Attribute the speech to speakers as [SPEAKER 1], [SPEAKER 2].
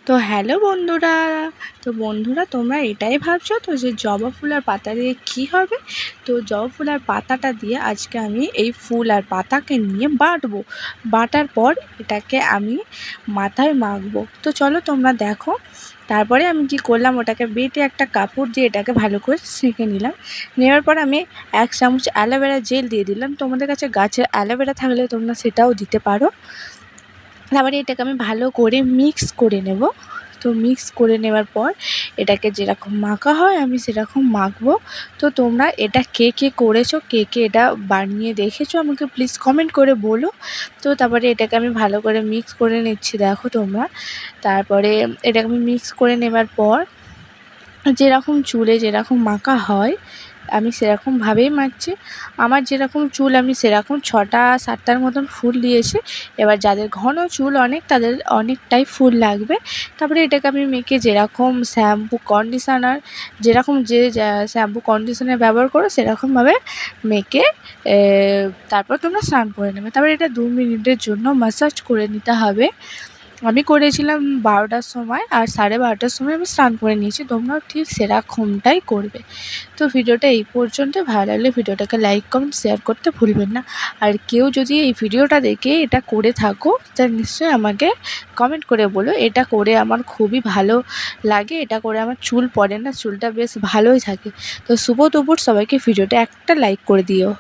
[SPEAKER 1] তো হ্যালো বন্ধুরা। তোমরা এটাই ভাবছো তো যে জবা ফুল আর পাতা দিয়ে কি হবে। তো জবা ফুল আর পাতাটা দিয়ে আজকে আমি এই ফুল আর পাতাকে নিয়ে বাটবো। বাটার পর এটাকে আমি মাথায় মাখবো। তো চলো তোমরা দেখো। তারপরে আমি কি করলাম, ওটাকে বেটে একটা কাপড় দিয়ে এটাকে ভালো করে সেঁকে নিলাম। নেওয়ার পর আমি 1 চামচ অ্যালোভেরা জেল দিয়ে দিলাম। তোমাদের কাছে গাছের অ্যালোভেরা থাকলে তোমরা সেটাও দিতে পারো। তারপরে এটাকে আমি ভালো করে মিক্স করে নেব। তো মিক্স করে নেওয়ার পর এটাকে যেরকম মাখা হয় আমি সেরকম মাখবো। তো তোমরা এটা কে কে করেছো, কে কে এটা বানিয়ে দেখেছো আমাকে প্লিজ কমেন্ট করে বলো। তো তারপরে এটাকে আমি ভালো করে মিক্স করে নিচ্ছি, দেখো তোমরা। তারপরে এটাকে আমি মিক্স করে নেবার পর যেরকম চুলে যেরকম মাখা হয় আমি সেরকমভাবেই মাখছি। আমার যেরকম চুল আমি সেরকম 6টা 7টার মতন ফুল দিয়েছি। এবার যাদের ঘন চুল অনেক তাদের অনেকটাই ফুল লাগবে। তারপরে এটাকে আমি মেখে যেরকম শ্যাম্পু কন্ডিশনার যেরকম যে শ্যাম্পু কন্ডিশনার ব্যবহার করো সেরকমভাবে মেখে তারপর তোমরা স্নান করে নেবে। তারপরে এটা 2 মিনিটের জন্য ম্যাসাজ করে নিতে হবে। আমি করেছিলাম 12টার সময়, আর 12:30টার সময় আমি স্নান করে নিয়েছি। তোমরাও ঠিক সেরকমটাই করবে। তো ভিডিওটা এই পর্যন্ত। ভালো লাগলে ভিডিওটাকে লাইক কমেন্ট শেয়ার করতে ভুলবেন না। আর কেউ যদি এই ভিডিওটা দেখে এটা করে থাকো তা নিশ্চয়ই আমাকে কমেন্ট করে বলো। এটা করে আমার খুবই ভালো লাগে। এটা করে আমার চুল পড়ে না, চুলটা বেশ ভালোই থাকে। তো শুভ দুপুর সবাইকে। ভিডিওটা একটা লাইক করে দিও।